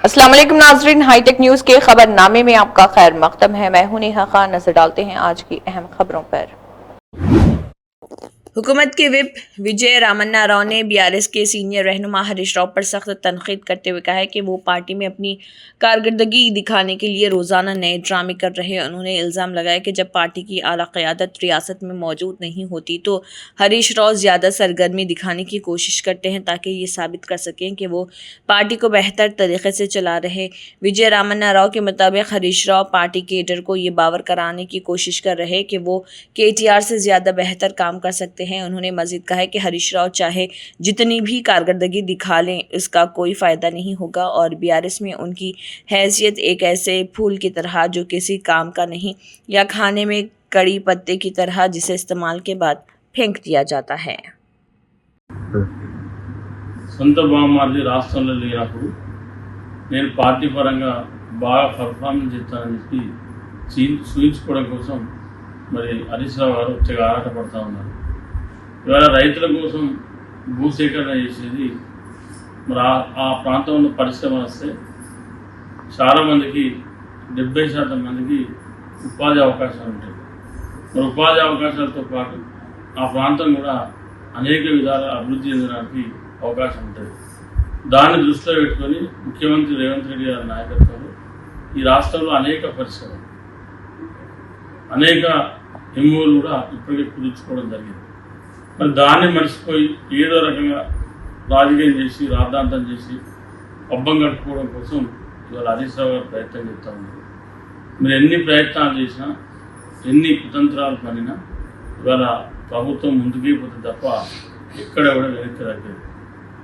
अस्सलाम वालेकुम नाजरीन, हाईटेक न्यूज के खबरनामे में आपका खैर मकदम है। मैं हूं नेहा खान। नजर डालते हैं आज की अहम खबरों पर। हुकूमत के विप विजय रामन्ना राव ने बीआरएस के सीनियर रहनुमा हरीश राव पर सख्त तनकीद करते हुए कहा है कि वो पार्टी में अपनी कारकर्दगी दिखाने के लिए रोज़ाना नए ड्रामे कर रहे हैं। उन्होंने इल्ज़ाम लगाया कि जब पार्टी की आला क़यादत रियासत में मौजूद नहीं होती तो हरीश राव ज़्यादा सरगर्मी दिखाने की कोशिश करते हैं ताकि ये साबित कर सकें कि वो पार्टी को बेहतर तरीके से चला रहे। विजय रामन्ना राव के मुताबिक हरीश राव पार्टी केडर को ये बावर कराने की कोशिश कर रहे कि वो केटीआर से ज़्यादा बेहतर काम कर सकते हैं। उन्होंने मजीद कहा कि हरीश राव चाहे जितनी भी कारकर्दगी दिखा लें इसका कोई फ़ायदा नहीं होगा और बीआरएस में उनकी हैसियत एक ऐसे फूल की तरह जो किसी काम का नहीं, या खाने में कड़ी पत्ते की तरह जिसे इस्तेमाल के बाद फेंक दिया जाता है। సొంత బామ్మార్ది రాష్ట్రంలో లేనప్పుడు నేను పార్టీ పరంగా బాగా పర్ఫార్మెన్స్ చేస్తానని చెప్పి చూపించుకోవడం కోసం మరి హరీష్ రావు గారు వచ్చేగా ఆరాటపడుతూ ఉన్నారు. ఇవాళ రైతుల కోసం భూసేకరణ చేసేది మరి ఆ ప్రాంతంలో పరిశ్రమలు వస్తే చాలామందికి 70% మందికి ఉపాధి అవకాశాలు ఉంటాయి. మరి ఉపాధి అవకాశాలతో పాటు ఆ ప్రాంతం కూడా అనేక విధాల అభివృద్ధి చెందడానికి అవకాశం ఉంటుంది. దాన్ని దృష్టిలో పెట్టుకొని ముఖ్యమంత్రి రేవంత్ రెడ్డి గారి నాయకత్వంలో ఈ రాష్ట్రంలో అనేక పరిశ్రమలు, అనేక ఎంఓలు కూడా ఇప్పటికే కుదుర్చుకోవడం జరిగింది. మరి దాన్ని మర్చిపోయి ఏదో రకంగా రాజకీయం చేసి రాద్ధాంతం చేసి పబ్బం కట్టుకోవడం కోసం ఇవాళ హరీష్ రావు గారు ప్రయత్నం చేస్తూ ఉన్నారు. మీరు ఎన్ని ప్రయత్నాలు చేసినా, ఎన్ని కుతంత్రాలు పనినా ఇవాళ ప్రభుత్వం ముందుకే పోతుంది తప్ప ఎక్కడ కూడా వెనక్కి తగ్గదు.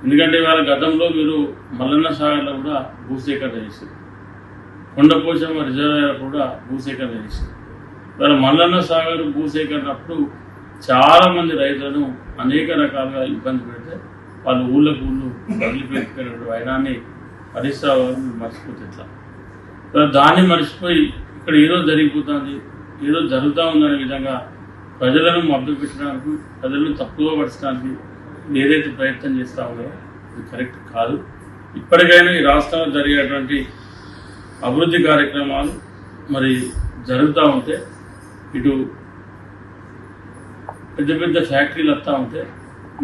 ఎందుకంటే ఇవాళ గతంలో మీరు మల్లన్న సాగర్లో కూడా భూసేకరణ చేశారు, కొండపోచమ్మ రిజర్వాయర్ కూడా భూసేకరణ చేశారు. ఇవాళ మల్లన్న సాగర్ భూసేకరణ అప్పుడు చాలామంది రైతులను అనేక రకాలుగా ఇబ్బంది పెడితే వాళ్ళు ఊళ్ళకు ఊళ్ళు వదిలిపెట్టుకునేటువంటి వైనాన్ని హరీష్ రావు గారు మర్చిపోతే ఎట్లా? దాన్ని మర్చిపోయి ఇక్కడ ఏదో జరిగిపోతుంది, ఏదో జరుగుతూ ఉందనే విధంగా ప్రజలను మభ్యపెట్టడానికి, ప్రజలను తప్పుగా పరచడానికి ఏదైతే ప్రయత్నం చేస్తూ ఉన్నారో ఇది కరెక్ట్ కాదు. ఇప్పటికైనా ఈ రాష్ట్రంలో జరిగేటువంటి అభివృద్ధి కార్యక్రమాలు మరి జరుగుతూ ఉంటే, ఇటు పెద్ద పెద్ద ఫ్యాక్టరీలు వస్తూ ఉంటే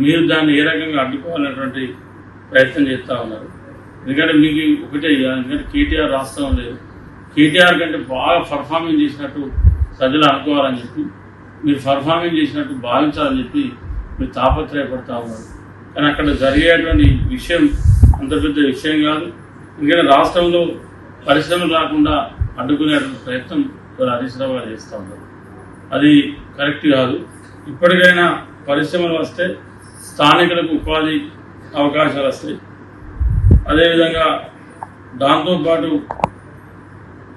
మీరు దాన్ని ఏ రకంగా అడ్డుకోవాలనేటువంటి ప్రయత్నం చేస్తూ ఉన్నారు. ఎందుకంటే మీకు ఒకటే, ఎందుకంటే కేటీఆర్ రాష్ట్రం లేదు, కేటీఆర్ కంటే బాగా పర్ఫార్మెన్స్ చేసినట్టు ప్రజలు అనుకోవాలని చెప్పి, మీరు పర్ఫార్మెన్స్ చేసినట్టు భావించాలని చెప్పి మీరు తాపత్రయపడతా ఉన్నారు. కానీ అక్కడ జరిగేటువంటి విషయం అంత పెద్ద విషయం కాదు. ఎందుకంటే రాష్ట్రంలో పరిశ్రమలు రాకుండా అడ్డుకునేటువంటి ప్రయత్నం హరీష్ రావు గారు చేస్తూ ఉన్నారు. అది కరెక్ట్ కాదు. ఇప్పటికైనా పరిశ్రమలు వస్తే స్థానికులకు ఉపాధి అవకాశాలు వస్తాయి. అదేవిధంగా దాంతోపాటు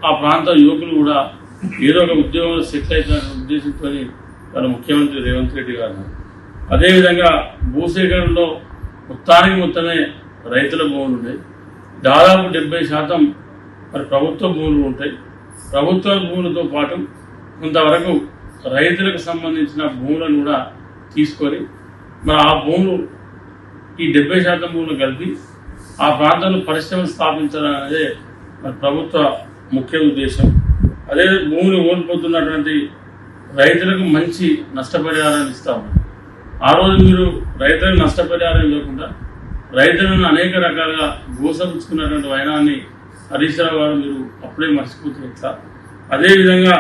ఆ ప్రాంత యువకులు కూడా ఏదో ఒక ఉద్యోగంలో సెటిల్ అవుతున్న ఉద్దేశంతో వాళ్ళ ముఖ్యమంత్రి రేవంత్ రెడ్డి గారు. అదేవిధంగా భూసేకరణలో మొత్తమే రైతుల భూములు ఉన్నాయి. దాదాపు 70% మరి ప్రభుత్వ భూములు ఉంటాయి. ప్రభుత్వ భూములతో పాటు కొంతవరకు రైతులకు సంబంధించిన భూములను కూడా తీసుకొని మరి ఆ భూములు ఈ 70% భూములు కలిపి ఆ ప్రాంతంలో పరిశ్రమలు స్థాపించాలనేదే మరి ప్రభుత్వ ముఖ్య ఉద్దేశం. అదే భూములు కోల్పోతున్నటువంటి రైతులకు మంచి నష్టపరిహారాన్ని ఇస్తా ఉన్నారు. ఆ రోజు మీరు రైతులకు నష్టపరిహారం ఇవ్వకుండా రైతులను అనేక రకాలుగా గోసపుచ్చుకున్నటువంటి వైనాన్ని హరీష్ రావు గారు మీరు అప్పుడే మర్చిపోతే ఎట్లా? అదేవిధంగా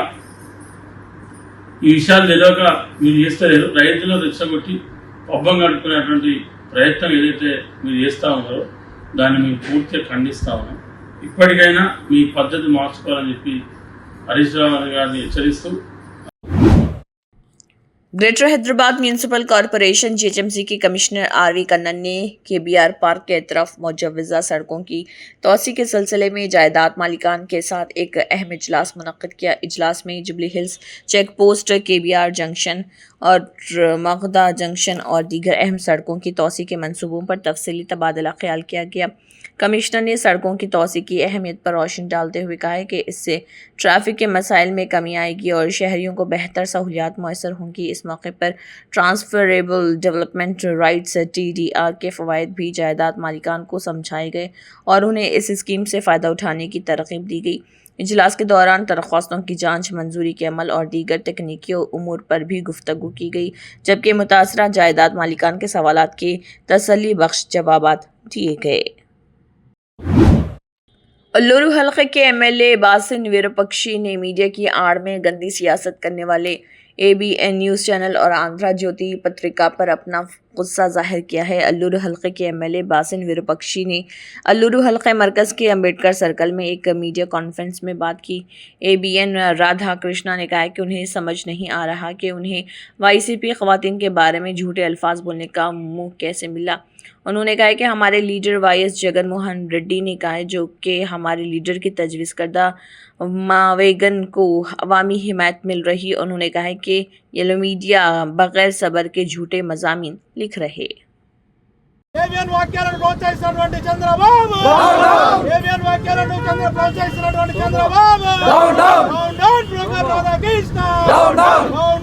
ఈ విషయాలు తెలియక మీరు చేస్తలేరు. రైతులను రెచ్చగొట్టి పబ్బం గడుపుకునేటువంటి ప్రయత్నం ఏదైతే మీరు చేస్తూ ఉన్నారో దాన్ని మేము పూర్తిగా ఖండిస్తూ ఉన్నాం. ఇప్పటికైనా మీ పద్ధతి మార్చుకోవాలని చెప్పి హరీష్ రావు గారిని హెచ్చరిస్తూ, greater Hyderabad municipal corporation GHMC के कमिश्नर आरवी कन्नन ने केबीआर पार्क के तरफ मुजव्वज़ा सड़कों की तोसी के सिलसिले में जायदाद मालिकान के साथ एक अहम इजलास मुनक्किद किया। इजलास में Jubilee Hills check post, KBR junction और मगदा जंक्शन और दीगर अहम सड़कों की तोसी के मंसूबों पर तफसीली तबादला ख्याल किया गया। कमिश्नर ने सड़कों की तोसी की अहमियत पर रोशनी डालते हुए कहा है कि इससे ट्रैफिक के मसाइल में कमी आएगी और शहरियों को बेहतर सहूलियात मैसर होंगी। इस मौके पर ट्रांसफरेबल डेवलपमेंट राइट्स TDR के फ़वाइद भी जायदाद मालिकान को समझाए गए और उन्हें इस स्कीम से फ़ायदा उठाने की तरगीब दी गई। इजलास के दौरान दरख्वास्तों की जांच, मंजूरी के अमल और दीगर तकनीकी उमूर पर भी गुफ्तगू की गई, जबकि मुतासरा जायदाद मालिकान के सवालात के तसल्ली बख्श जवाबात दिए गए। अल्लूरू हल्के के MLA बासिन विरूपक्षी ने मीडिया की आड़ में गंदी सियासत करने वाले ABN न्यूज़ चैनल और आंध्रा ज्योति पत्रिका पर अपना गुस्सा जाहिर किया है। अल्लूरू हल्के के MLA बासिन विरूपक्षी ने अल्लूरू हल्के मरकज़ के अंबेडकर सर्कल में एक मीडिया कॉन्फ्रेंस में बात की। ABN राधा कृष्णा ने कहा कि उन्हें समझ नहीं आ रहा कि उन्हें YCP ख़वातीन के बारे में झूठे अल्फाज बोलने का मुँह कैसे मिला। उन्होंने कहा कि हमारे लीडर YS जगन मोहन रेड्डी ने कहा है जो कि हमारे लीडर की तजवीज़ करदा मावेगन को अवामी हिमायत मिल रही। उन्होंने कहा कि येलो मीडिया बगैर सबर के झूठे मज़ामीन लिख रहे। ఏబిఎన్ వాక్యాలను ప్రోత్సహిస్తున్నటువంటి చంద్రబాబు ఏబిఎన్ వాక్యాలను ప్రోత్సహిస్తున్నటువంటి Chandrababu down down broker Radhakrishna down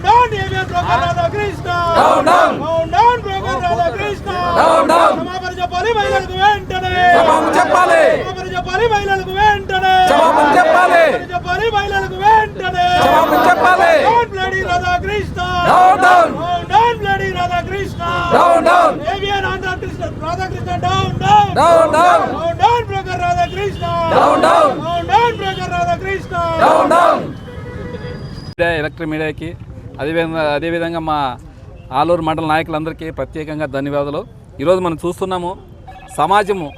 down ABN broker Radhakrishna down down broker Radhakrishna క్షమాపణ చెప్పాలి మహిళలకు వెంటనే క్షమాపణ చెప్పాలి మహిళలకు వెంటనే చెప్పాలి మహిళలకు వెంటనే down bloody Radhakrishna down bloody Radhakrishna ABN Andhrakrishna Radhakrishna down broker Radhakrishna down broker Radhakrishna electric మీడియాకి అదేవిధంగా మా ఆలూరు మండల నాయకులందరికీ ప్రత్యేకంగా ధన్యవాదాలు. ఈరోజు మనం చూస్తున్నాము సమాజము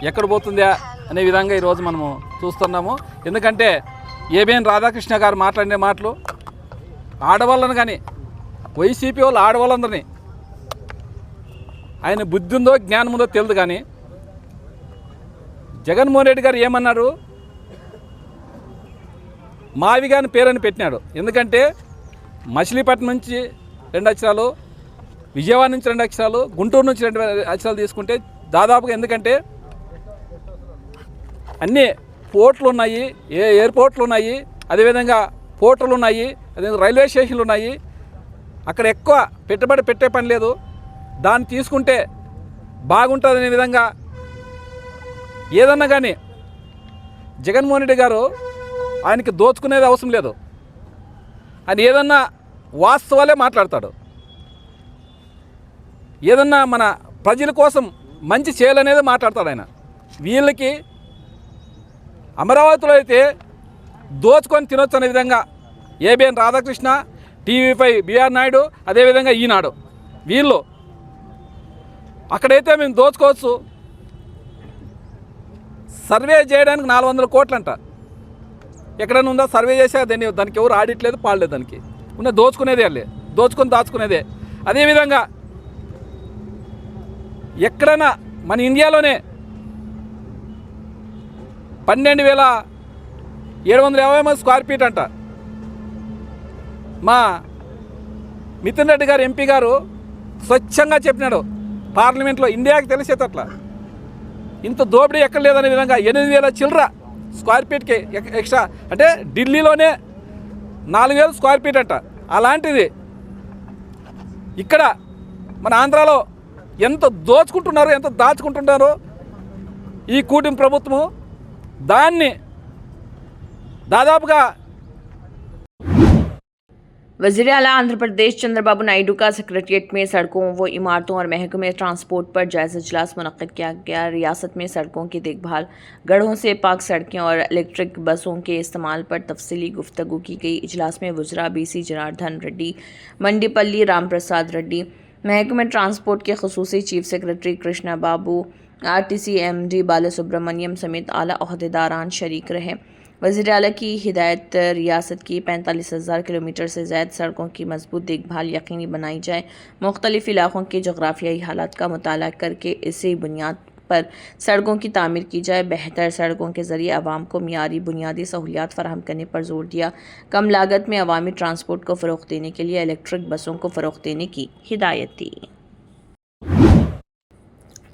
ఎక్కడ పోతుందా అనే విధంగా ఈరోజు మనము చూస్తున్నాము. ఎందుకంటే ABN రాధాకృష్ణ గారు మాట్లాడిన మాటలు ఆడవాళ్ళని కానీ YCP వాళ్ళు ఆడవాళ్ళందరినీ ఆయన బుద్ధి ఉందో జ్ఞానం ఉందో తెలియదు. కానీ జగన్మోహన్ రెడ్డి గారు ఏమన్నారు, మావి గాని పేరని పెట్టినాడు. ఎందుకంటే మచిలీపట్నం నుంచి 2 అక్షరాలు, విజయవాడ నుంచి 2 అక్షరాలు, గుంటూరు నుంచి 2 అక్షరాలు తీసుకుంటే దాదాపుగా, ఎందుకంటే అన్నీ పోర్ట్లు ఉన్నాయి, ఎయిర్పోర్ట్లు ఉన్నాయి, అదేవిధంగా పోర్టులు ఉన్నాయి, అదేవిధంగా రైల్వే స్టేషన్లు ఉన్నాయి. అక్కడ ఎక్కువ పెట్టుబడి పెట్టే పని లేదు. దాన్ని తీసుకుంటే బాగుంటుందనే విధంగా ఏదన్నా కానీ జగన్మోహన్ రెడ్డి గారు ఆయనకి దోచుకునేది అవసరం లేదు. ఆయన ఏదన్నా వాస్తవాలే మాట్లాడతాడు. ఏదన్నా మన ప్రజల కోసం మంచి చేయాలనేది మాట్లాడతాడు ఆయన. వీళ్ళకి అమరావతిలో అయితే దోచుకొని తినొచ్చు అనే విధంగా ABN Radhakrishna, TV5 BR Naidu, అదేవిధంగా ఈనాడు వీళ్ళు అక్కడైతే మేము దోచుకోవచ్చు. సర్వే చేయడానికి 400 కోట్లంట. ఎక్కడైనా ఉందా సర్వే చేసా? దానికి ఎవరు ఆడిట్ లేదు, పాడలేదు. దానికి ఉన్న దోచుకునేదే, వాళ్ళే దోచుకొని దాచుకునేదే. అదేవిధంగా ఎక్కడైనా మన ఇండియాలోనే 12,750 స్క్వేర్ ఫీట్ అంట. మా మిథున్ రెడ్డి గారు MP గారు స్వచ్ఛంగా చెప్పినాడు పార్లమెంట్లో, ఇండియాకి తెలిసేటట్లా ఇంత దోపిడీ ఎక్కడ లేదనే విధంగా 8,000 చిల్లర స్క్వేర్ ఫీట్కి ఎక్స్ట్రా. అంటే ఢిల్లీలోనే 4,000 స్క్వేర్ ఫీట్ అంట. అలాంటిది ఇక్కడ మన ఆంధ్రాలో ఎంత దోచుకుంటున్నారో, ఎంత దాచుకుంటున్నారో ఈ కూటమి ప్రభుత్వము. దాన్ని దాదాపుగా वज़ीर आला आंध्र प्रदेश चंद्रबाबू नायडू का सेक्रेटरिएट में सड़कों व इमारतों और महकमे ट्रांसपोर्ट पर जायज़ा इजलास मुनक़्क़िद किया गया। रियासत में सड़कों की देखभाल, गढ़ों से पाक सड़कें और इलेक्ट्रिक बसों के इस्तेमाल पर तफसीली गुफ्तगू की गई। इजलास में वज़रा BC जनार्दन रेड्डी, मंडीपल्ली रामप्रसाद रेड्डी, महकमे ट्रांसपोर्ट के खुसूसी चीफ सेक्रेटरी कृष्णा बाबू, RTC MD बालासुब्रमण्यम समेत आला अहदेदारान शरीक रहे। वज़ीर आला की हिदायत रियासत की 45,000 किलोमीटर से ज़ायद सड़कों की मजबूत देखभाल यकीनी बनाई जाए। मुख्तलिफ इलाक़ों के जोग्राफियाई हालात का मुताला करके इसे बुनियाद पर सड़कों की तामीर की जाए, बेहतर सड़कों के ज़रिए आवाम को मियारी बुनियादी सहूलियात फराहम करने पर जोर दिया। कम लागत में अवामी ट्रांसपोर्ट को फ़रोग़ देने के लिए इलेक्ट्रिक बसों को फ़रोग़ देने की हिदायत दी।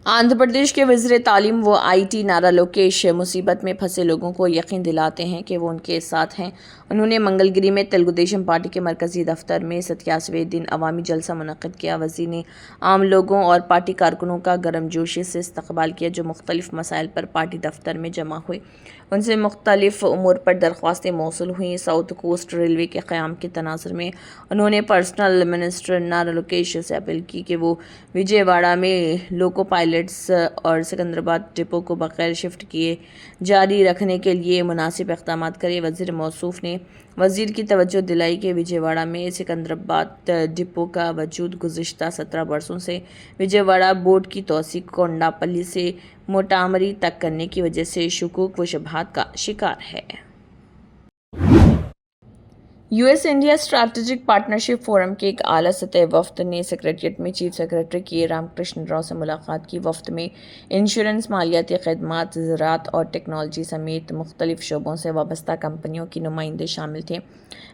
आंध्र प्रदेश के वज़ीर तालीम व IT नारा लोकेश मुसीबत में फंसे लोगों को यकीन दिलाते हैं कि वो उनके साथ हैं। उन्होंने मंगलगिरी में तेलुगु देशम पार्टी के मरकज़ी दफ्तर में 87वें दिन अवामी जलसा मुनक़्क़िद किया। वज़ीर ने आम लोगों और पार्टी कारकुनों का गर्मजोशी से इस्तकबाल किया जो मुख्तलिफ मसाइल पर पार्टी दफ्तर में जमा हुए। उनसे मुख्तलिफ उमूर पर दरख्वास्तें मौसूल हुईं। साउथ कोस्ट रेलवे के क़याम के तनाज़ुर में उन्होंने पर्सनल मिनिस्टर नारा लोकेश से अपील की कि वो विजयवाड़ा में लोको पायलट्स और सिकंदराबाद डिपो को बगैर शिफ्ट किए जारी रखने के लिए मुनासिब इक़दाम करें। वज़ीर मौसूफ ने वज़ीर की तवज्जो दिलाई कि विजयवाड़ा में सिकंदराबाद डिपो का वजूद गुज़िश्ता 17 बरसों से विजयवाड़ा बोर्ड की तोसी कोंडापल्ली से मोटामरी तक करने की वजह से शुकूक व शुबहात का शिकार है। US India strategic partnership forum के एक आला सतह वफ्द ने सेक्रेटरीट में चीफ सेक्रेटरी के रामकृष्ण राव से मुलाकात की। वफ्द में इंश्योरेंस, मालियाती खदमात, ज़राअत और टेक्नोलॉजी समेत मुख्तलिफ शोबों से वाबस्ता कंपनियों की नुमाइंदे शामिल थे।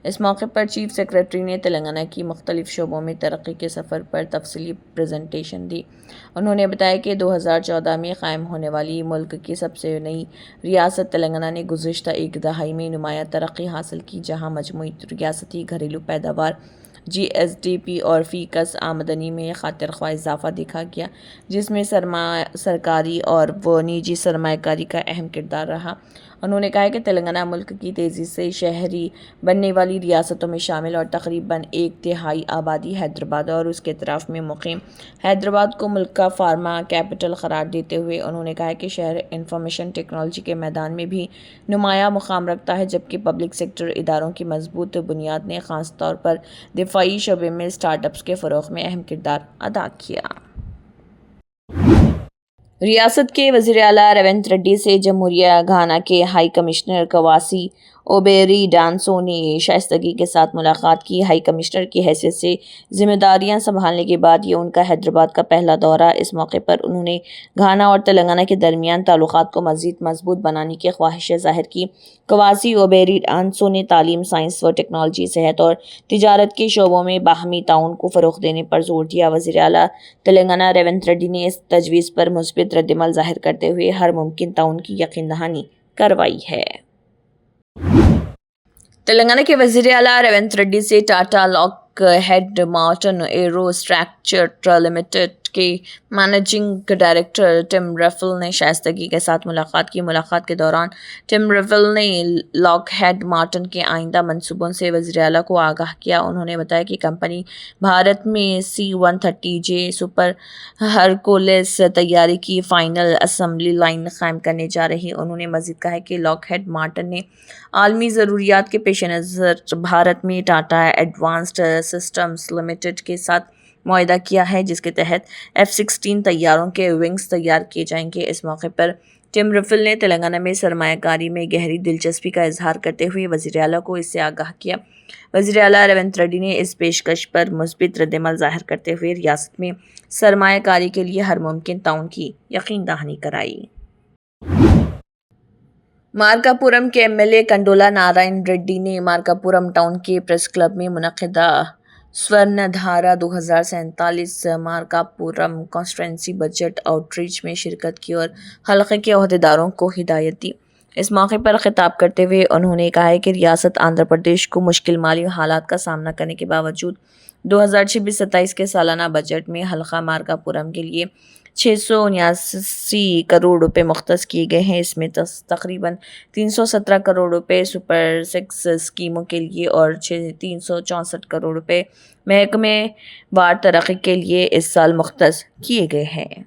इस मौके पर चीफ सेक्रेटरी ने तेलंगाना की मुख्तलिफ शोबों में तरक्की के सफ़र पर तफसीली प्रेजेंटेशन दी। उन्होंने बताया कि 2014 में क़ायम होने वाली मुल्क की सबसे नई रियासत तेलंगाना ने गुज़िश्ता एक दहाई में नुमायाँ तरक्की हासिल की, जहाँ मजमूई रियासती घरेलू पैदावार GSDP और फ़ीकस आमदनी में खातिर ख्वाह इजाफा देखा गया, जिसमें सरकारी और व निजी सरमायाकारी का अहम किरदार रहा। उन्होंने कहा कि तेलंगाना मुल्क की तेज़ी से शहरी बनने वाली रियासतों में शामिल और तकरीबन 1/3 आबादी हैदराबाद और उसके अतराफ़ में मुक़ीम। हैदराबाद को मुल्क का फार्मा कैपिटल करार देते हुए उन्होंने कहा कि शहर इंफॉर्मेशन टेक्नोलॉजी के मैदान में भी नुमायाँ मुकाम रखता है, जबकि पब्लिक सेक्टर इदारों की मजबूत बुनियाद ने ख़ास तौर पर दिफाई शोबे में स्टार्टअप्स के फ़रोग़ में अहम किरदार अदा किया। रियासत के वज़ीर आला रेवंत रेड्डी से जमहूरिया घाना के हाई कमिश्नर कवासी ओबेरी डांसो ने शाइस्तगी के साथ मुलाकात की। हाई कमिश्नर की हैसियत से जिम्मेदारियां संभालने के बाद ये उनका हैदराबाद का पहला दौरा। इस मौके पर उन्होंने घाना और तेलंगाना के दरमियान ताल्लुकात को मज़ीद मजबूत बनाने की ख्वाहिश ज़ाहिर की। कवासी ओबेरी डांसो ने तालीम, साइंस व टेक्नोलॉजी, सेहत और तिजारत के शोबों में बाहमी ताउन को फ़रोग़ देने पर जोर दिया। वज़ीर आला तेलंगाना रेवंत रेड्डी ने इस तजवीज़ पर मुस्बित रद्दमल ज़ाहिर करते हुए हर मुमकिन ताउन की यकीन दहानी करवाई है। तेलंगाना के वज़ीर आला रेवंत रेड्डी से Tata lock head Martin arrow structure limited के मैनेजिंग डायरेक्टर टिम रफेल ने शाइस्तगी के साथ मुलाकात की। मुलाकात के दौरान टिम रफेल ने लॉकहेड मार्टिन के आइंदा मंसूबों से वज़ीर आला को आगाह किया। उन्होंने बताया कि कंपनी भारत में C-130J सुपर हरकुलिस तैयारी की फाइनल असम्बली लाइन कायम करने जा रही। उन्होंने मज़ीद कहा कि लॉकहेड मार्टिन ने आलमी ज़रूरियात के पेश नज़र भारत में टाटा एडवांस्ड सिस्टम्स लिमिटेड के साथ मुआहदा किया है, जिसके तहत F-16 तैयारों के विंग्स तैयार किए जाएंगे। इस मौके पर टिम रफेल ने तेलंगाना में सरमायाकारी में गहरी दिलचस्पी का इजहार करते हुए वज़ीर आला को इससे आगाह किया। वज़ीर आला रेवंत रेड्डी ने इस पेशकश पर मुस्बित रद्दमल ज़ाहिर करते हुए रियासत में सरमायाकारी के लिए हर मुमकिन ताउन की यकीन दहानी कराई। मार्कापुरम के MLA कंडोला नारायण रेड्डी ने मार्कापुरम टाउन के प्रेस क्लब में मुनक़िदा स्वर्णधारा 2047 मार्कापुरम कॉन्स्टिट्यूंसी बजट आउटरीच में शिरकत की और हल्के के अहदेदारों को हिदायत दी। इस मौके पर खिताब करते हुए उन्होंने कहा कि रियासत आंध्र प्रदेश को मुश्किल माली हालात का सामना करने के बावजूद 2026-27 के सालाना बजट में हल्का मार्कापुरम के लिए 679 करोड़ रुपए मुख्तस किए गए हैं। इसमें तकरीबन 317 करोड़ रुपए सुपर 6 स्कीमों के लिए और 364 करोड़ रुपए महकमे वार तरक्की के लिए इस साल मुख्तस किए गए हैं।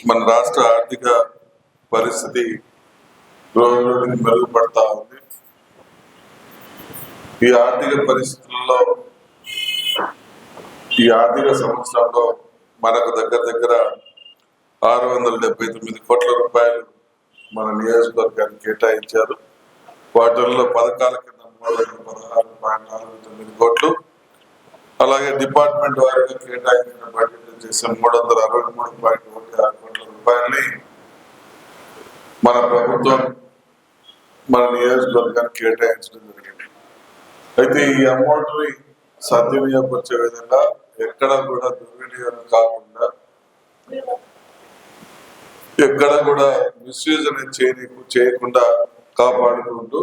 మన రాష్ట్ర ఆర్థిక పరిస్థితి రోజు మెరుగుపడతా ఉంది. ఈ ఆర్థిక పరిస్థితుల్లో ఈ ఆర్థిక సంవత్సరంలో మనకు దగ్గర 679 కోట్ల రూపాయలు మన నియోజకవర్గానికి కేటాయించారు. వాటిల్లో పథకాల కింద 316.49 కోట్లు, అలాగే డిపార్ట్మెంట్ వారీగా కేటాయించిన బడ్జెట్ వచ్చేసి 363.16 కోట్ల రూపాయలని మన ప్రభుత్వం మన నియోజకవర్గానికి కేటాయించడం జరిగింది. అయితే ఈ అమౌంట్ని సద్వినియోగపరిచే విధంగా ఎక్కడ కూడా దుర్వినియోగం కాకుండా, ఎక్కడ కూడా మిస్యూజ్ అనేది చేయకుండా కాపాడుకుంటూ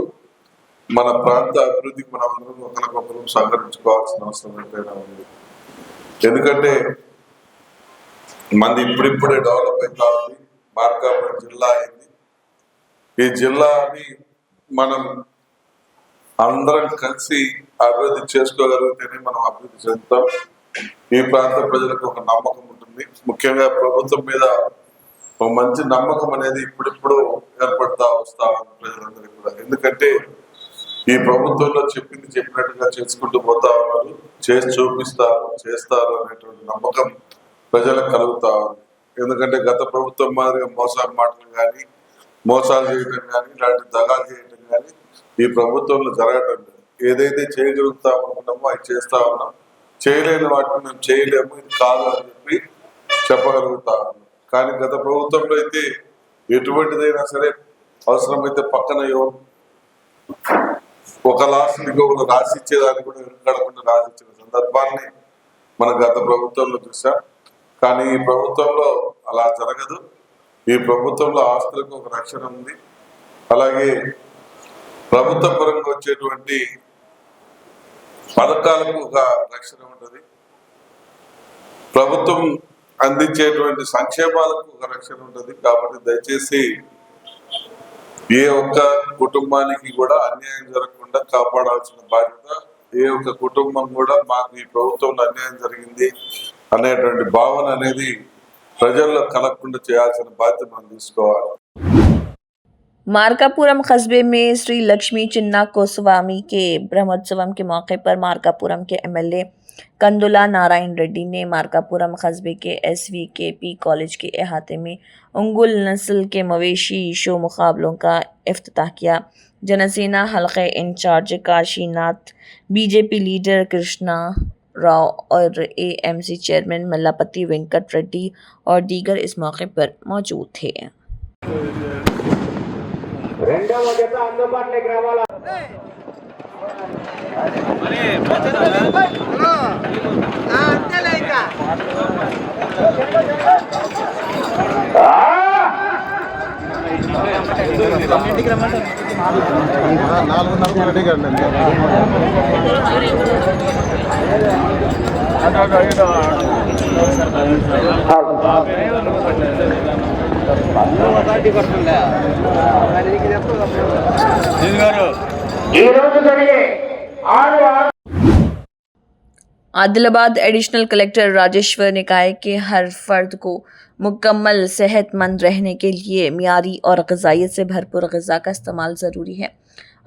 మన ప్రాంత అభివృద్ధికి మనం అందరం ఒకరికొకరు సహకరించుకోవాల్సిన అవసరం ఎంతైనా ఉంది. ఎందుకంటే మంది ఇప్పుడిప్పుడే డెవలప్ అవుతా ఉంది. మార్కాపురం జిల్లా అయింది. ఈ జిల్లాని మనం అందరం కలిసి అభివృద్ధి చేసుకోగలిగితేనే మనం అభివృద్ధి చెందుతాం. ఈ ప్రాంత ప్రజలకు ఒక నమ్మకం ఉంటుంది. ముఖ్యంగా ప్రభుత్వం మీద ఒక మంచి నమ్మకం అనేది ఇప్పుడిప్పుడు ఏర్పడతా వస్తా ఉంది ప్రజలందరికీ కూడా. ఎందుకంటే ఈ ప్రభుత్వంలో చెప్పినట్టుగా చేసుకుంటూ పోతా ఉన్నారు, చేసి చూపిస్తారు, చేస్తారు అనేటువంటి నమ్మకం ప్రజలకు కలుగుతా ఉంది. ఎందుకంటే గత ప్రభుత్వం మాదిరిగా మాటలు కానీ, మోసాలు చేయడం కానీ, ఇలాంటి దగాలు చేయడం కానీ ఈ ప్రభుత్వంలో జరగటం లేదు. ఏదైతే చేయగలుగుతాం అనుకున్నామో అవి చేస్తా ఉన్నాం. చేయలేని వాటిని మేము చేయలేము, ఇది కాదు అని చెప్పి చెప్పగలుగుతా ఉన్నాం. కానీ గత ప్రభుత్వంలో అయితే ఎటువంటిదైనా సరే అవసరమైతే పక్కన ఒక లాస్ట్ ఇంకొకరు రాసిచ్చేదాన్ని కూడా వెనుకడకుండా రాసిచ్చిన సందర్భాన్ని మన గత ప్రభుత్వంలో చూసాం. కానీ ఈ ప్రభుత్వంలో అలా జరగదు. ఈ ప్రభుత్వంలో ఆస్తులకు ఒక రక్షణ ఉంది. అలాగే ప్రభుత్వ పరంగా వచ్చేటువంటి పథకాలకు ఒక రక్షణ ఉంటుంది. ప్రభుత్వం అందించేటువంటి సంక్షేమాలకు ఒక రక్షణ ఉంటుంది. కాబట్టి దయచేసి ఏ ఒక్క కుటుంబానికి కూడా అన్యాయం జరగకుండా కాపాడాల్సిన బాధ్యత, ఏ ఒక్క కుటుంబం కూడా మాకు ఈ ప్రభుత్వంలో అన్యాయం జరిగింది అనేటువంటి భావన అనేది ప్రజల్లో కలగకుండా చేయాల్సిన బాధ్యత మనం తీసుకోవాలి. मार्कापुरम कस्बे में श्री लक्ष्मी चिन्ना गोस्वामी के ब्रह्मोत्सवम के मौके पर मार्कापुरम के एमएलए कंदुला नारायण रेड्डी ने मार्कापुरम कस्बे के SVKP कॉलेज के अहाते में उंगुल नस्ल के मवेशी शो मुकाबलों का इफ्तिताह किया। जनसेना हल्के in charge Kashinath, BJP leader Krishna Rao और AMC चेयरमैन मल्लापति वेंकट रेड्डी और दीगर इस मौके पर मौजूद थे। రెండవ జత అందుబాటులోకి రావాలా? అంతేలే ఇంకా आदिलाबाद एडिशनल कलेक्टर राजेश्वर ने कहा है कि हर फर्द को मुकम्मल सेहतमंद रहने के लिए मियारी और ग़िज़ाइयत से भरपूर ग़िज़ा का इस्तेमाल ज़रूरी है।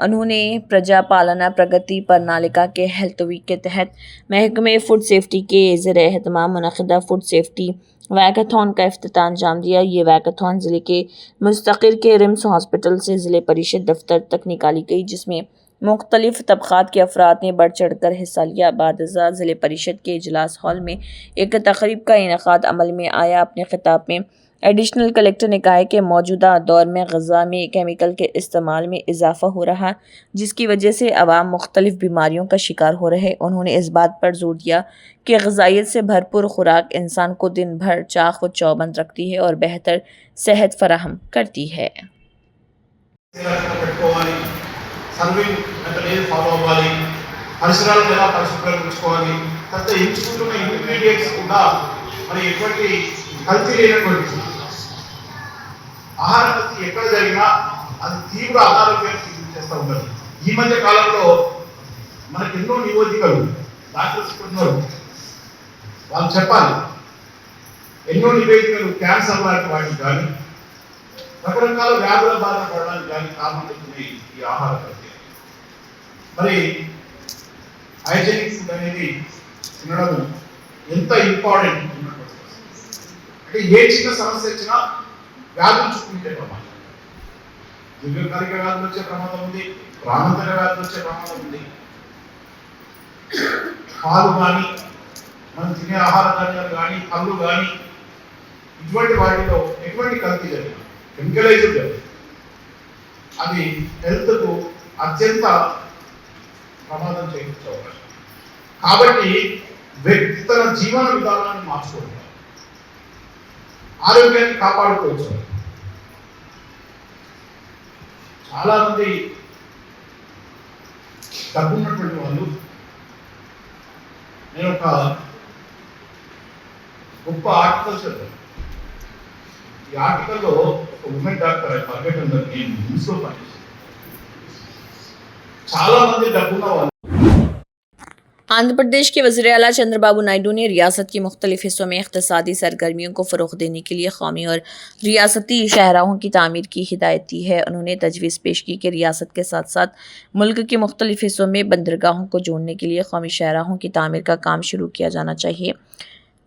उन्होंने प्रजा पालना प्रगति प्रणालिका के हेल्थ वीक के तहत महकमे फूड सेफ्टी के ज़रिए एहतमाम मुनक़िदा फूड सेफ्टी वैकाथॉन का इफ्तिताह अंजाम दिया। ये वैकाथॉन ज़िले के मुस्तक़िर के रिम्स हॉस्पिटल से ज़िले परिषद दफ्तर तक निकाली गई, जिसमें मुख्तलिफ तबक़ात के अफराद ने बढ़ चढ़ कर हिस्सा लिया। बादज़ा ज़िले परिषद के इजलास हॉल में एक तक़रीब का इनेक़ाद अमल में आया। अपने ख़िताब में एडिशनल कलेक्टर ने कहा है कि मौजूदा दौर में ग़िज़ा में केमिकल के इस्तेमाल में इजाफ़ा हो रहा है, जिसकी वजह से अवाम मुख्तलिफ बीमारियों का शिकार हो रहे। उन्होंने इस बात पर जोर दिया कि ग़िज़ाइयत से भरपूर खुराक इंसान को दिन भर चाक़ व चौबंद रखती है और बेहतर सेहत फराहम करती है। సర్వింగ్ మెథడ్ ఏది ఫాలో అవ్వాలి, పరిసరాలను ఎలా పరిశుభ్రంగా ఉంచుకోవాలి, తర్వాత ఎంచుకుంటున్న ఇంగ్రీడియంట్స్ కూడా మరి ఎటువంటి కల్తీ లేనటువంటి ఆహార కల్తీ ఎక్కడ జరిగినా అది తీవ్ర అనారోగ్యాన్ని చేస్తూ ఉంటారు. ఈ మధ్య కాలంలో మనకు ఎన్నో నివేదికలు డాక్టర్స్ ఉన్నారు, వాళ్ళు చెప్పాలి, ఎన్నో నివేదికలు క్యాన్సర్ లాంటి వాటికి కానీ రకరకాల వ్యాధుల బాధ పడడానికి కానీ కారణం అవుతుంది ఈ ఆహార కల్తీ. మరి హైజెనిక్ ఫుడ్ అనేది తినడం ఎంత ఇంపార్టెంట్ అంటే ఏ చిన్న సమస్య వచ్చినా వ్యాధులు చుట్టుకుంటే ప్రమాదం, దీర్ఘకాలిక వ్యాధులు వచ్చే ప్రమాదం ఉంది, ప్రాణాంతక వ్యాధులు వచ్చే ప్రమాదం ఉంది. పాలు కానీ మనం తినే ఆహార ధాన్యాలు కానీ పళ్ళు కానీ ఇటువంటి వాటిలో ఎటువంటి కల్తీ జరిగింది, కెమికలైజ్డ్ జరిగింది, అది హెల్త్కు అత్యంత ప్రమాదం చేకూర్చే అవకాశం. కాబట్టి వ్యక్తి తన జీవన విధానాన్ని మార్చుకోవాలి, ఆరోగ్యాన్ని కాపాడుకోవచ్చు. చాలా మంది డబ్బున్నటువంటి వాళ్ళు, నేను ఒక గొప్ప ఆర్టికల్ చదివాను. ఈ ఆర్టికల్లో ఒక ఉమెన్ డాక్టర్ ఫర్గెట్ నేను న్యూస్లో పనిచేస్తాను. చాలా మంది డబ్బున్న వాళ్ళు आंध्र प्रदेश के वज़ीर आला चंद्रबाबू नायडू ने रियासत के मुख्तलिफ हिस्सों में इक़्तिसादी सरगर्मियों को फ़रोग़ देने के लिए कौमी और रियासती शाहराहों की तामीर की हिदायत दी है। उन्होंने तजवीज़ पेश की कि रियासत के साथ साथ मुल्क के मुख्तलिफ हिस्सों में बंदरगाहों को जोड़ने के लिए कौमी शाहराहों की तामीर का काम शुरू किया जाना चाहिए।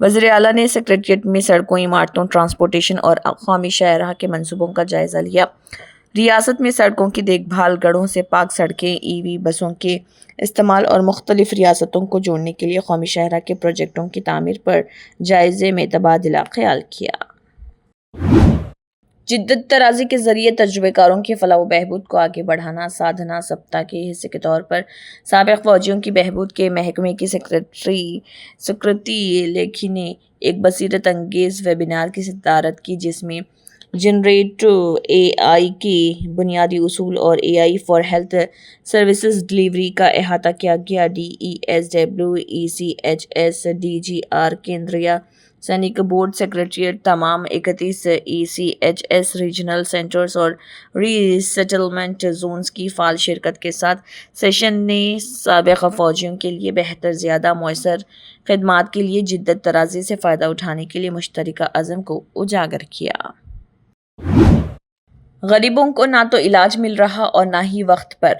वज़ीर आला ने सेक्रेटरीट में सड़कों, इमारतों, ट्रांसपोर्टेशन और कौमी शाहराह के मंसूबों का जायज़ा लिया। रियासत में सड़कों की देखभाल, गढ़ों से पाक सड़कें, EV बसों के इस्तेमाल और मुख्तलिफ रियासतों को जोड़ने के लिए कौमी शहरा के प्रोजेक्टों की तामीर पर जायज़े में तबादला ख्याल किया। जिद्दत तराजी के ज़रिए तजुर्बेकारों के फलाह व बहबूद को आगे बढ़ाना साधना सप्ताह के हिस्से के तौर पर साबिक़ फ़ौजियों की बहबूद के महकमे की सेक्रेटरी लेखी ने एक बसीरत अंगेज़ वेबिनार की सदारत की, जिसमें जनरेट AI के बुनियादी उसूल और AI for health services delivery का अहाता किया गया। DESW, ECHS, DGR, केंद्रीय सैनिक बोर्ड सेक्रेटरीट, तमाम 31 ECHS रीजनल सेंटर्स और रीसेटलमेंट जोन्स की फ़ाल शिरकत के साथ सेशन ने साबिक़ फ़ौजियों के लिए बेहतर ज़्यादा मौसर खिदमात के लिए जिद्दत तराजी से फ़ायदा उठाने के लिए मुश्तरका अज़म को उजागर किया। गरीबों को ना तो इलाज मिल रहा और ना ही वक्त पर,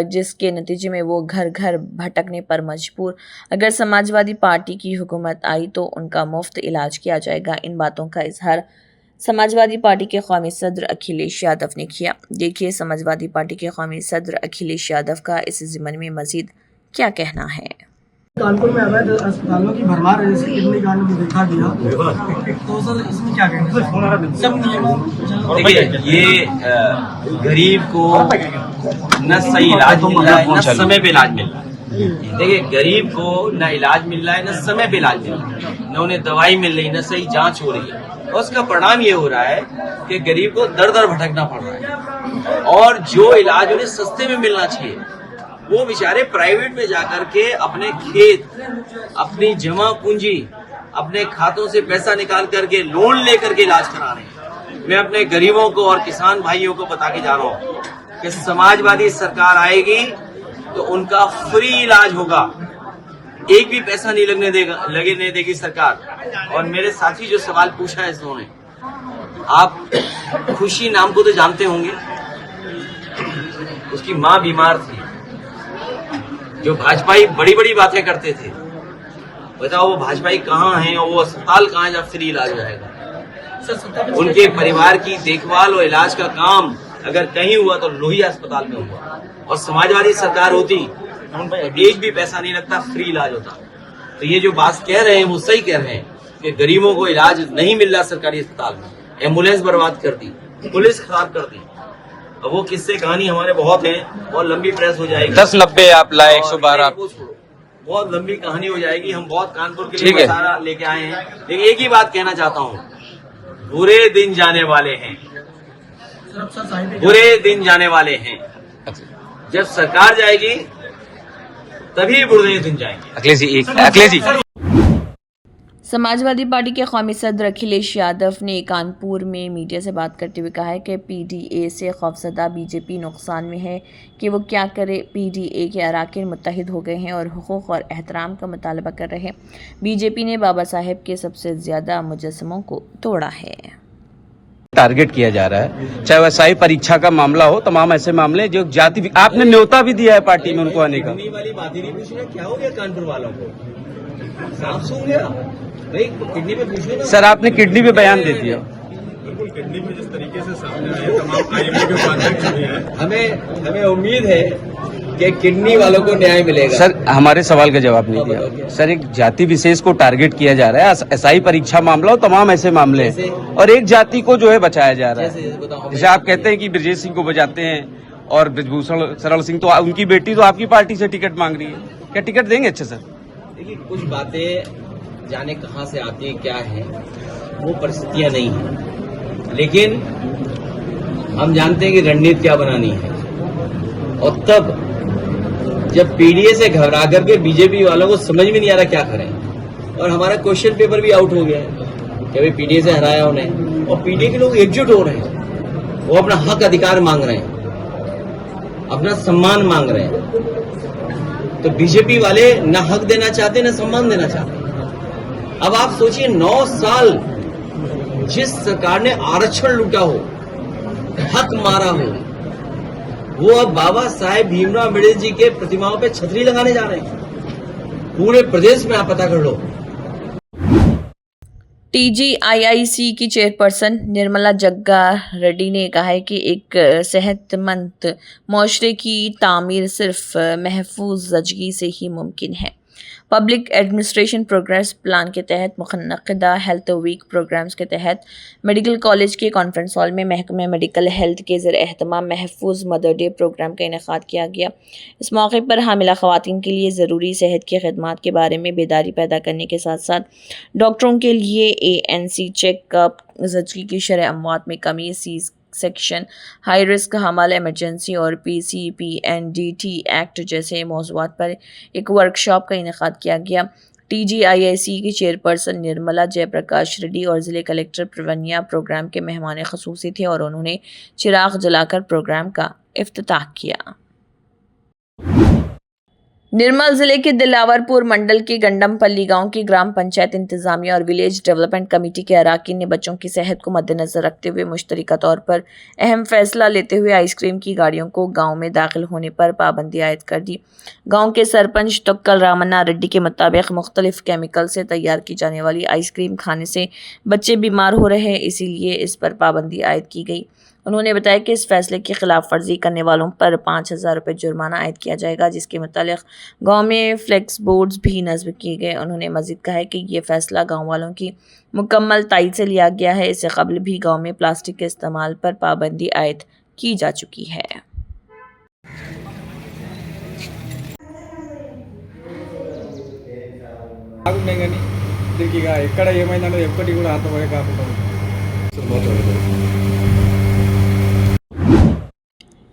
जिसके नतीजे में वो घर घर भटकने पर मजबूर। अगर समाजवादी पार्टी की हुकूमत आई तो उनका मुफ्त इलाज किया जाएगा। इन बातों का इजहार समाजवादी पार्टी के कौमी सदर अखिलेश यादव ने किया। देखिए समाजवादी पार्टी के कौमी सदर अखिलेश यादव का इस ज़िम्मन में मज़ीद क्या कहना है। कानपुर में अवैध अस्पतालों की भरमार है, जैसे किडनी कांड में देखा गया, तो सर इसमें क्या कहना है? सब नियमों देखिए, ये गरीब को न सही इलाज मिल रहा है, न समय पे इलाज मिल रहा है। देखिए, गरीब को न इलाज मिल रहा है, न समय पे इलाज मिल रहा है, न उन्हें दवाई मिल रही, न सही जांच हो रही है। और उसका परिणाम ये हो रहा है कि गरीब को दर दर भटकना पड़ रहा है, और जो इलाज उन्हें सस्ते में मिलना चाहिए वो बेचारे प्राइवेट में जाकर के अपने खेत, अपनी जमा पूंजी, अपने खातों से पैसा निकाल करके लोन लेकर के इलाज करा रहे हैं। मैं अपने गरीबों को और किसान भाइयों को बता के जा रहा हूँ कि समाजवादी सरकार आएगी तो उनका फ्री इलाज होगा, एक भी पैसा नहीं लगने देगी सरकार। और मेरे साथी जो सवाल पूछा है इन्होंने, आप खुशी नाम को तो जानते होंगे, उसकी माँ बीमार थी, जो भाजपाई बड़ी बड़ी बातें करते थे, बताओ वो भाजपाई कहाँ हैं और वो अस्पताल कहाँ है जब फ्री इलाज हो जाएगा। उनके परिवार की देखभाल और इलाज का काम अगर कहीं हुआ तो लोहिया अस्पताल में हुआ, और समाजवादी सरकार होती एक भी पैसा नहीं लगता, फ्री इलाज होता। तो ये जो बात कह रहे हैं वो सही कह रहे हैं कि गरीबों को इलाज नहीं मिल रहा सरकारी अस्पताल में, एम्बुलेंस बर्बाद कर दी, पुलिस खराब कर दी। अब वो किस्से कहानी हमारे बहुत हैं और लंबी प्रेस हो जाएगी। 1090 आप लाए 112 बहुत लंबी कहानी हो जाएगी। हम बहुत कानपुर के लिए सारा लेके आए हैं, लेकिन एक ही बात कहना चाहता हूँ, बुरे दिन जाने वाले हैं, बुरे दिन जाने वाले हैं। जब सरकार जाएगी तभी बुरे दिन जाएंगे। अखिलेश जी समाजवादी पार्टी के कौमी सदर अखिलेश यादव ने कानपुर में मीडिया से बात करते हुए कहा है कि PDA से खौफजदा बीजेपी नुकसान में है कि वो क्या करे। PDA के अराकीन मुत्तहिद हो गए हैं और हुकूक और एहतराम का मुतालबा कर रहे हैं। बीजेपी ने बाबा साहेब के सबसे ज़्यादा मुजस्समों को तोड़ा है। टारगेट किया जा रहा है, चाहे वह SI परीक्षा का मामला हो, तमाम ऐसे मामले जो जाति, आपने न्योता भी दिया है पार्टी में उनको आने का। किडनी वाली बात ही नहीं पूछना, क्या हो गया कानपुर वालों को, सांप सूंघ गया भाई, किडनी पे पूछो ना। सर आपने किडनी पे बयान दे दिया। बिल्कुल, किडनी में जिस तरीके से सामने आए तमाम IMA के उपाध्यक्ष भी हैं, हमें उम्मीद है कि किडनी वालों को न्याय मिलेगा। सर हमारे सवाल का जवाब नहीं दिया। सर एक जाति विशेष को टारगेट किया जा रहा है, एसआई परीक्षा मामला हो, तमाम ऐसे मामले हैं, और एक जाति को जो है बचाया जा रहा है। जैसे आप कहते हैं कि ब्रजेश सिंह को बचाते हैं और ब्रजभूषण शरण सिंह, तो उनकी बेटी तो आपकी पार्टी से टिकट मांग रही है, क्या टिकट देंगे? अच्छा सर, देखिए कुछ बातें जाने कहाँ से आती है, क्या है, वो परिस्थितियां नहीं है, लेकिन हम जानते हैं कि रणनीति क्या बनानी है। और तब जब पीडीए से घबरा करके बीजेपी वालों को समझ में नहीं आ रहा क्या करें, और हमारा क्वेश्चन पेपर भी आउट हो गया है कि भाई पीडीए से हराया उन्हें, और पीडीए के लोग एकजुट हो रहे हैं, वो अपना हक अधिकार मांग रहे हैं, अपना सम्मान मांग रहे हैं। तो बीजेपी वाले न हक देना चाहते न सम्मान देना चाहते। अब आप सोचिए 9 साल जिस सरकार ने आरक्षण लूटा हो, हक मारा हो, वो अब बाबा साहेब भीमराव अम्बेडकर जी के प्रतिमाओं पे छतरी लगाने जा रहे हैं। पूरे प्रदेश में आप पता कर लो। TGIIC की चेयरपर्सन निर्मला जग्गा रेड्डी ने कहा है कि एक सेहतमंद मुआशरे की तामीर सिर्फ महफूज ज़िंदगी से ही मुमकिन है। पब्लिक एडमिनिस्ट्रेशन प्रोग्रेस प्लान के तहत मुनक़्क़िदा हेल्थ वीक प्रोग्राम्स के तहत मेडिकल कॉलेज के कॉन्फ्रेंस हॉल में महकमे मेडिकल हेल्थ के ज़र एहतमाम महफूज मदर डे प्रोग्राम का इनेकाद किया गया। इस मौके पर हामिला ख़वातीन के लिए ज़रूरी सेहत की खदमात के बारे में बेदारी पैदा करने के साथ साथ डॉक्टरों के लिए ANC चेकअप, ज़िंदगी की शरह अमवात में कमी, सी सेक्शन, हाई रिस्क हमाल, इमरजेंसी और PCPNDT एक्ट जैसे मौज़ूआत पर एक वर्कशॉप का इनेकाद किया गया। TGIIC की चेयरपर्सन निर्मला जयप्रकाश रेड्डी और ज़िले कलेक्टर प्रवन्या प्रोग्राम के मेहमान ख़ुसूसी थे और उन्होंने चिराग जलाकर प्रोग्राम का इफ्तिताह किया। निर्मल जिले के दिलावरपुर मंडल के गंडमपल्ली गांव की ग्राम पंचायत इंतजामिया और विलेज डेवलपमेंट कमेटी के अराकीन ने बच्चों की सेहत को मद्देनजर रखते हुए मुश्तरका तौर पर अहम फैसला लेते हुए आइसक्रीम की गाड़ियों को गांव में दाखिल होने पर पाबंदी आयद कर दी। गांव के सरपंच तोक्कल रामन्ना रेड्डी के मुताबिक मुख्तलिफ केमिकल से तैयार की जाने वाली आइसक्रीम खाने से बच्चे बीमार हो रहे हैं, इसीलिए इस पर पाबंदी आयद की गई। उन्होंने बताया कि इस फैसले की खिलाफ वर्जी करने वालों पर 5,000 रुपये जुर्माना आयद किया जाएगा, जिसके मुतालिक गांव में फ्लेक्स बोर्ड्स भी नस्ब किए गए। उन्होंने मज़ीद कहा है कि ये फैसला गांव वालों की मुकम्मल तायद से लिया गया है। इससे कबल भी गांव में प्लास्टिक के इस्तेमाल पर पाबंदी आयद की जा चुकी है।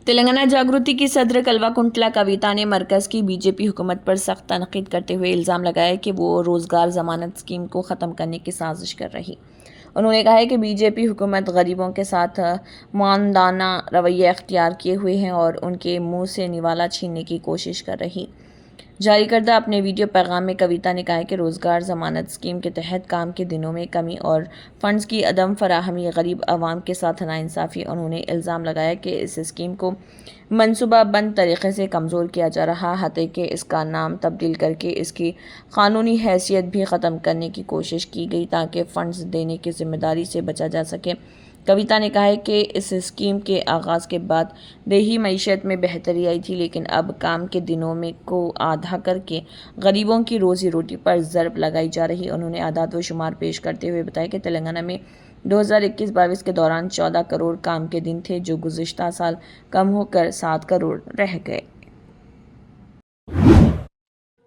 तेलंगाना जागृति की सदर कलवा कुंटला कविता ने मरकज़ की बीजेपी हुकूमत पर सख्त तनकीद करते हुए इल्ज़ाम लगाया कि वो रोज़गार ज़मानत स्कीम को ख़त्म करने की साजिश कर रही। उन्होंने कहा है कि बीजेपी हुकूमत गरीबों के साथ मानदाना रवैया अख्तियार किए हुए हैं और उनके मुंह से निवाला छीनने की कोशिश कर रही। जारी करदा अपने वीडियो पैगाम में कविता ने कहा है कि रोज़गार ज़मानत स्कीम के तहत काम के दिनों में कमी और फंड्स की अदम फराहमी गरीब आवाम के साथ नाइंसाफ़ी। उन्होंने इल्ज़ाम लगाया कि इस स्कीम को मनसूबाबंद तरीक़े से कमज़ोर किया जा रहा, हत्ते कि इसका नाम तब्दील करके इसकी क़ानूनी हैसियत भी ख़त्म करने की कोशिश की गई ताकि फ़ंड्स देने की ज़िम्मेदारी से बचा जा सके। कविता ने कहा है कि इस स्कीम के आगाज़ के बाद देही मईशत में बेहतरी आई थी, लेकिन अब काम के दिनों में को आधा करके गरीबों की रोज़ी रोटी पर ज़रब लगाई जा रही। उन्होंने आदाद व शुमार पेश करते हुए बताया कि तेलंगाना में 2021-22 के दौरान 14 करोड़ काम के दिन थे, जो गुज़िश्ता साल कम होकर 7 करोड़ रह गए।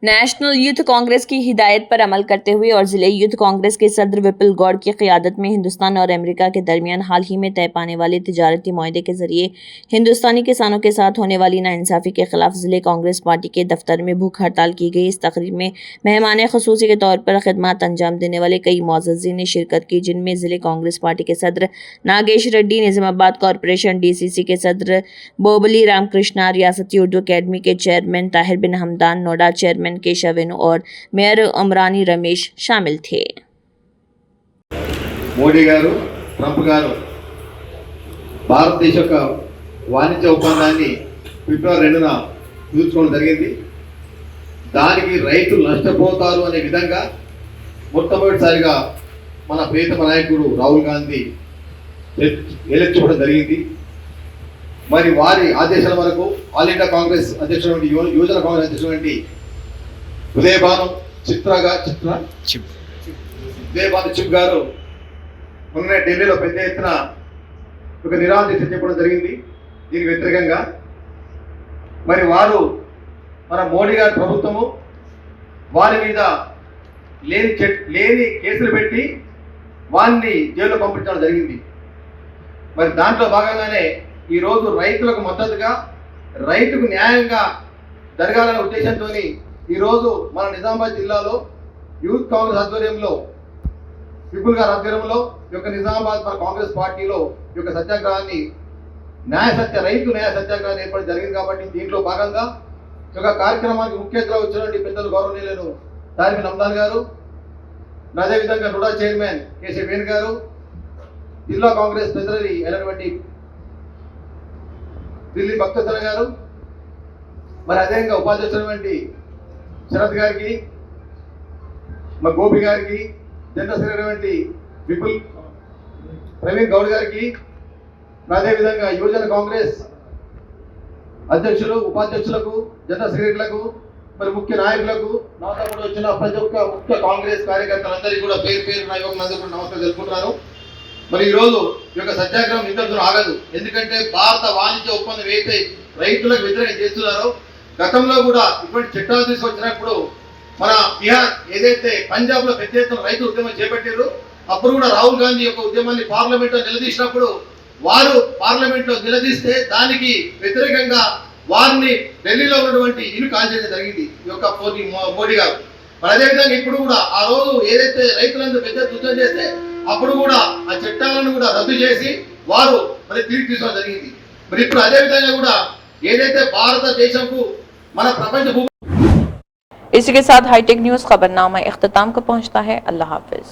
नेशनल यूथ कांग्रेस की हिदायत पर अमल करते हुए और ज़िले यूथ कांग्रेस के सदर विपुल गौड़ की क़ियादत में हिंदुस्तान और अमेरिका के दरमियान हाल ही में तय पाने वाले तिजारती मुआहदे के ज़रिए हिंदुस्तानी किसानों के साथ होने वाली नाइंसाफ़ी के ख़िलाफ़ ज़िले कांग्रेस पार्टी के दफ्तर में भूख हड़ताल की गई। इस तकरीब में मेहमान ख़ुसूसी के तौर पर खिदमत अंजाम देने वाले कई मुअज़्ज़िज़ीन ने शिरकत की, जिनमें ज़िले कांग्रेस पार्टी के सदर नागेश रेड्डी, निज़ामाबाद कॉरपोरेशन DCC के सदर बोबली रामकृष्णा, रियासती उर्दू अकेडमी के चेयरमैन ताहिर बिन हमदान, नोडा चेयरमैन केशव वेणु और मेयर अमरानी रमेश शामिल थे। మోడీ గారు, ట్రంప్ గారు భారతదేశ యొక్క వాణిజ్య ఒప్పందాన్ని ఫిబ్రవరి 2న కుదుర్చుకోవడం జరిగింది. దానికి రైతులు నష్టపోతారు అనే విధంగా మొట్టమొదటిసారిగా మన ప్రియతమ నాయకుడు రాహుల్ గాంధీ ఎలెక్చుకోవడం జరిగింది. మరి వారి ఆదేశాల వరకు ఆల్ ఇండియా కాంగ్రెస్ అధ్యక్షుడు యువజన కాంగ్రెస్ అధ్యక్షుడు ఉదయభాను చిప్ గారు మొన్న ఢిల్లీలో పెద్ద ఎత్తున ఒక నిరాహార దీక్ష చెప్పడం జరిగింది. దీనికి వ్యతిరేకంగా మరి వారు మన మోడీ గారి ప్రభుత్వము వారి మీద లేని కేసులు పెట్టి వారిని జైల్లో పంపించడం జరిగింది. మరి దాంట్లో భాగంగానే ఈరోజు రైతులకు మద్దతుగా రైతుకు న్యాయంగా జరగాలనే ఉద్దేశంతో ఈరోజు మన నిజామాబాద్ జిల్లాలో యూత్ కాంగ్రెస్ ఆధ్వర్యంలో పీపుల్ గారి ఆధ్వర్యంలో ఈ యొక్క నిజామాబాద్ మన కాంగ్రెస్ పార్టీలో ఈ యొక్క సత్యాగ్రహాన్ని రైతు న్యాయ సత్యాగ్రహాన్ని ఏర్పడి జరిగింది. కాబట్టి దీంట్లో భాగంగా ఈ యొక్క కార్యక్రమానికి ముఖ్య అతిథిగా వచ్చినటువంటి పెద్దలు గౌరవనీయులు తారిమి నమ్దాన్ గారు, అదేవిధంగా రుడా చైర్మన్ కేసీ వేణు గారు, జిల్లా కాంగ్రెస్ సెక్రటరీ అయినటువంటి ఢిల్లీ భక్తచర గారు, మరి అదేవిధంగా ఉపాధ్యక్షులైనటువంటి శరత్ గారికి, మరి గోపి గారికి, జనరల్ సెక్రటరీ విపుల్ ప్రవీణ్ గౌడ్ గారికి, అదేవిధంగా యువజన కాంగ్రెస్ అధ్యక్షులు, ఉపాధ్యక్షులకు, జనరల్ సెక్రటరీలకు, మరి ముఖ్య నాయకులకు, నాతో కూడా వచ్చిన ప్రతి ఒక్క ముఖ్య కాంగ్రెస్ కార్యకర్తలందరికీ కూడా పేరు పేరు నా యువకులందరూ కూడా నమస్కారం తెలుపుకుంటున్నాను. మరి ఈరోజు ఈ యొక్క సత్యాగ్రహం ఇంతటితో ఆగదు. ఎందుకంటే భారత వాణిజ్య ఒప్పందం ఏదైతే రైతులకు వ్యతిరేకంగా చేస్తున్నారో గతంలో కూడా ఇటువంటి చట్టాలు తీసుకొచ్చినప్పుడు మన బీహార్ ఏదైతే పంజాబ్ లో పెద్ద ఎత్తున రైతు ఉద్యమం చేపట్టారు, అప్పుడు కూడా రాహుల్ గాంధీ యొక్క ఉద్యమాన్ని పార్లమెంట్ లో నిలదీసినప్పుడు వారు పార్లమెంట్ లో నిలదీస్తే దానికి వ్యతిరేకంగా వారిని ఢిల్లీలో ఉన్నటువంటి ఇల్లు కాల్చేయడం జరిగింది ఈ యొక్క మోడీ గారు. మరి అదేవిధంగా ఇప్పుడు కూడా ఆ రోజు ఏదైతే రైతులందరూ పెద్ద ఉద్యమం చేస్తే అప్పుడు కూడా ఆ చట్టాలను కూడా రద్దు చేసి వారు మరి తిరిగి తీసుకోవడం జరిగింది. మరి ఇప్పుడు అదేవిధంగా కూడా ఏదైతే భారతదేశంకు మన ప్రపంచ इसी के साथ हाईटेक न्यूज़ खबरनामा इख्तिताम को पहुंचता है। अल्लाह हाफिज।